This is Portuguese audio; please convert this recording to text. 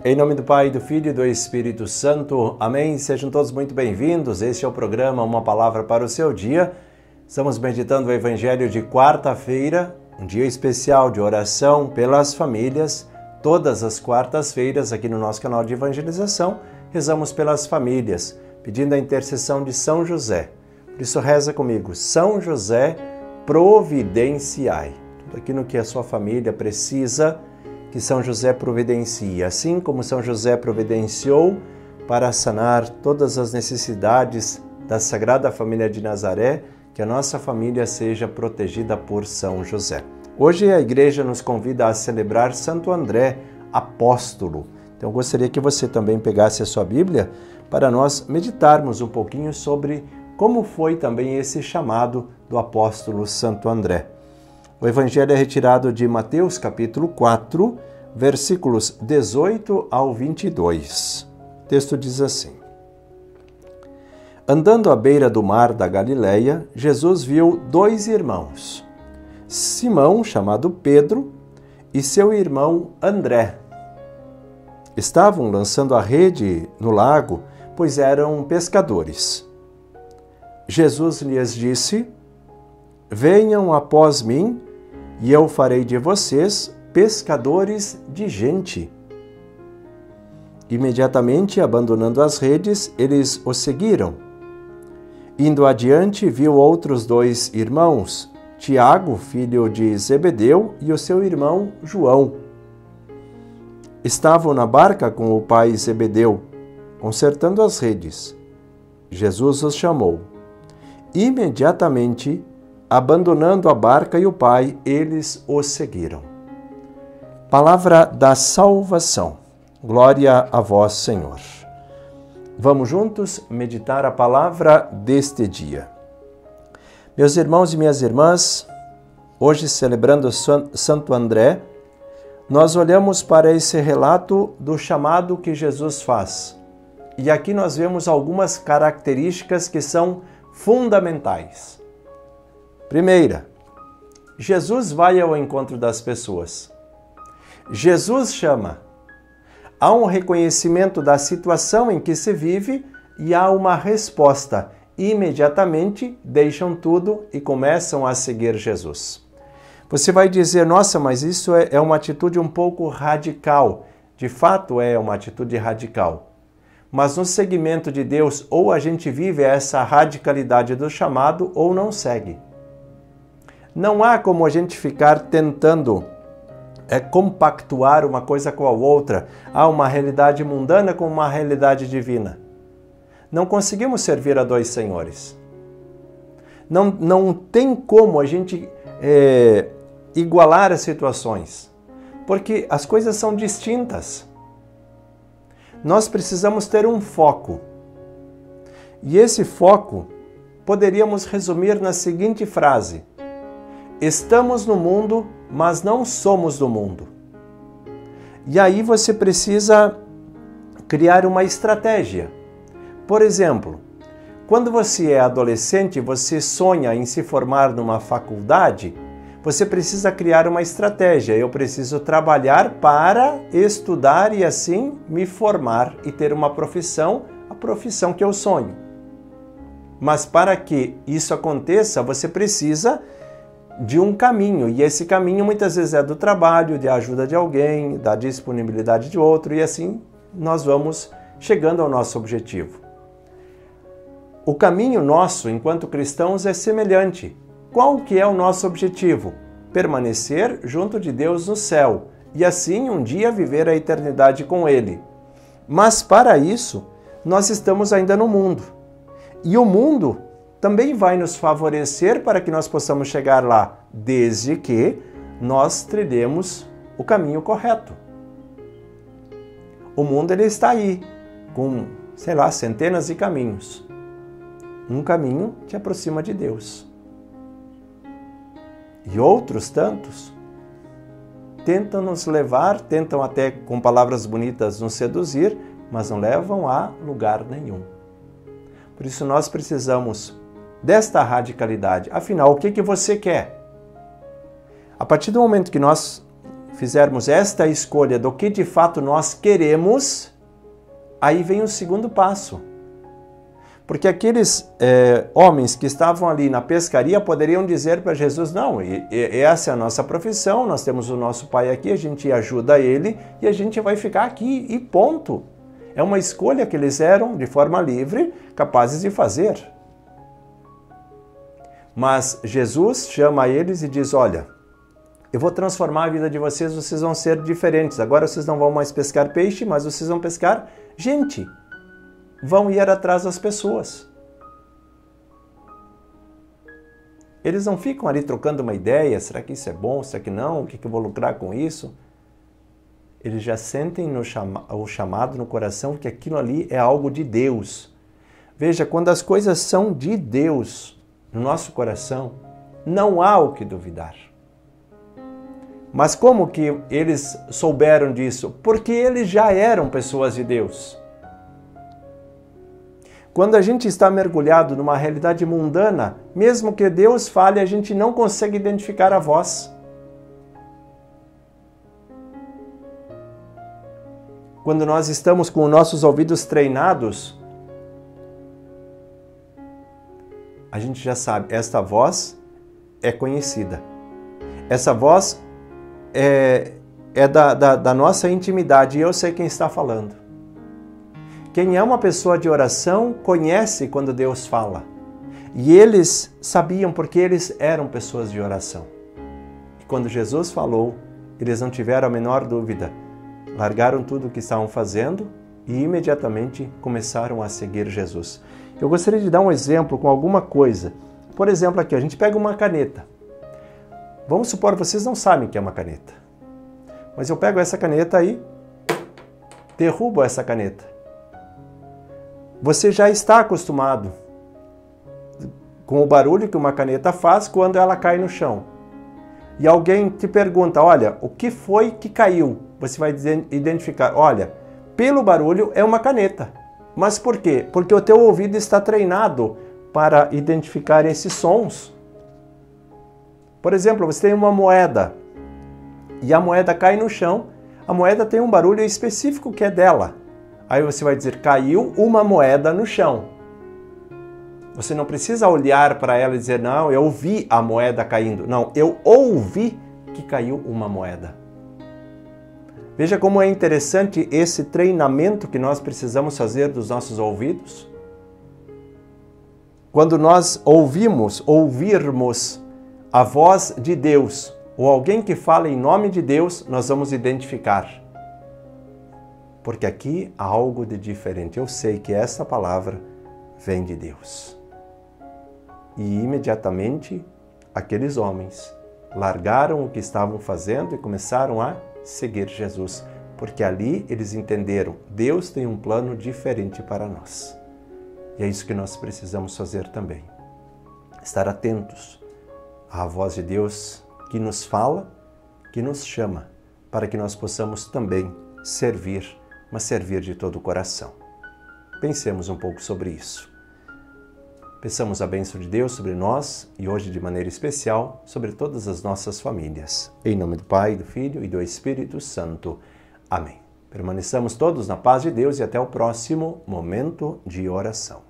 Em nome do Pai, do Filho e do Espírito Santo. Amém. Sejam todos muito bem-vindos. Este é o programa Uma Palavra para o Seu Dia. Estamos meditando o Evangelho de quarta-feira, um dia especial de oração pelas famílias. Todas as quartas-feiras, aqui no nosso canal de evangelização, rezamos pelas famílias, pedindo a intercessão de São José. Por isso, reza comigo. São José, providenciai. Tudo aquilo que a sua família precisa, que São José providencia, assim como São José providenciou para sanar todas as necessidades da Sagrada Família de Nazaré, que a nossa família seja protegida por São José. Hoje a igreja nos convida a celebrar Santo André, apóstolo. Então eu gostaria que você também pegasse a sua Bíblia para nós meditarmos um pouquinho sobre como foi também esse chamado do apóstolo Santo André. O Evangelho é retirado de Mateus capítulo 4, versículos 18 ao 22. O texto diz assim: Andando à beira do mar da Galileia, Jesus viu dois irmãos, Simão, chamado Pedro, e seu irmão André. Estavam lançando a rede no lago, pois eram pescadores. Jesus lhes disse: Venham após mim, e eu farei de vocês pescadores de gente. Imediatamente, abandonando as redes, eles o seguiram. Indo adiante, viu outros dois irmãos, Tiago, filho de Zebedeu, e o seu irmão João. Estavam na barca com o pai Zebedeu, consertando as redes. Jesus os chamou. Imediatamente, abandonando a barca e o pai, eles o seguiram. Palavra da salvação. Glória a vós, Senhor. Vamos juntos meditar a palavra deste dia. Meus irmãos e minhas irmãs, hoje celebrando Santo André, nós olhamos para esse relato do chamado que Jesus faz. E aqui nós vemos algumas características que são fundamentais. Primeira, Jesus vai ao encontro das pessoas. Jesus chama. Há um reconhecimento da situação em que se vive e há uma resposta. Imediatamente deixam tudo e começam a seguir Jesus. Você vai dizer, nossa, mas isso é uma atitude um pouco radical. De fato, é uma atitude radical. Mas no seguimento de Deus, ou a gente vive essa radicalidade do chamado, ou não segue. Não há como a gente ficar tentando compactuar uma coisa com a outra. Há uma realidade mundana com uma realidade divina. Não conseguimos servir a dois senhores. Não tem como a gente igualar as situações, porque as coisas são distintas. Nós precisamos ter um foco. E esse foco poderíamos resumir na seguinte frase: estamos no mundo, mas não somos do mundo. E aí você precisa criar uma estratégia. Por exemplo, quando você é adolescente, você sonha em se formar numa faculdade, você precisa criar uma estratégia. Eu preciso trabalhar para estudar e assim me formar e ter uma profissão, a profissão que eu sonho. Mas para que isso aconteça, você precisa de um caminho, e esse caminho muitas vezes é do trabalho, de ajuda de alguém, da disponibilidade de outro, e assim nós vamos chegando ao nosso objetivo. O caminho nosso, enquanto cristãos, é semelhante. Qual que é o nosso objetivo? Permanecer junto de Deus no céu, e assim um dia viver a eternidade com Ele. Mas para isso, nós estamos ainda no mundo. E o mundo também vai nos favorecer para que nós possamos chegar lá, desde que nós trilhemos o caminho correto. O mundo ele está aí, com, centenas de caminhos. Um caminho te aproxima de Deus. E outros tantos tentam nos levar, tentam até com palavras bonitas nos seduzir, mas não levam a lugar nenhum. Por isso nós precisamos desta radicalidade. Afinal, o que você quer? A partir do momento que nós fizermos esta escolha do que de fato nós queremos, aí vem o segundo passo. Porque aqueles homens que estavam ali na pescaria poderiam dizer para Jesus, não, essa é a nossa profissão, nós temos o nosso pai aqui, a gente ajuda ele e a gente vai ficar aqui e ponto. É uma escolha que eles eram, de forma livre, capazes de fazer. Mas Jesus chama eles e diz, olha, eu vou transformar a vida de vocês, vocês vão ser diferentes. Agora vocês não vão mais pescar peixe, mas vocês vão pescar gente. Vão ir atrás das pessoas. Eles não ficam ali trocando uma ideia, será que isso é bom, será que não, o que eu vou lucrar com isso? Eles já sentem o chamado no coração que aquilo ali é algo de Deus. Veja, quando as coisas são de Deus no nosso coração, não há o que duvidar. Mas como que eles souberam disso? Porque eles já eram pessoas de Deus. Quando a gente está mergulhado numa realidade mundana, mesmo que Deus fale, a gente não consegue identificar a voz. Quando nós estamos com os nossos ouvidos treinados, a gente já sabe, esta voz é conhecida. Essa voz é da nossa intimidade e eu sei quem está falando. Quem é uma pessoa de oração conhece quando Deus fala. E eles sabiam porque eles eram pessoas de oração. E quando Jesus falou, eles não tiveram a menor dúvida. Largaram tudo o que estavam fazendo e imediatamente começaram a seguir Jesus. Eu gostaria de dar um exemplo com alguma coisa. Por exemplo, aqui, a gente pega uma caneta. Vamos supor que vocês não sabem que é uma caneta. Mas eu pego essa caneta aí, derrubo essa caneta. Você já está acostumado com o barulho que uma caneta faz quando ela cai no chão. E alguém te pergunta, olha, o que foi que caiu? Você vai identificar, olha, pelo barulho é uma caneta. Mas por quê? Porque o teu ouvido está treinado para identificar esses sons. Por exemplo, você tem uma moeda e a moeda cai no chão, a moeda tem um barulho específico que é dela. Aí você vai dizer, caiu uma moeda no chão. Você não precisa olhar para ela e dizer, não, eu vi a moeda caindo. Não, eu ouvi que caiu uma moeda. Veja como é interessante esse treinamento que nós precisamos fazer dos nossos ouvidos. Quando nós ouvirmos a voz de Deus, ou alguém que fala em nome de Deus, nós vamos identificar. Porque aqui há algo de diferente. Eu sei que essa palavra vem de Deus. E imediatamente aqueles homens largaram o que estavam fazendo e começaram a seguir Jesus. Porque ali eles entenderam, Deus tem um plano diferente para nós. E é isso que nós precisamos fazer também. Estar atentos à voz de Deus que nos fala, que nos chama, para que nós possamos também servir, mas servir de todo o coração. Pensemos um pouco sobre isso. Peçamos a bênção de Deus sobre nós e hoje de maneira especial sobre todas as nossas famílias. Em nome do Pai, do Filho e do Espírito Santo. Amém. Permaneçamos todos na paz de Deus e até o próximo momento de oração.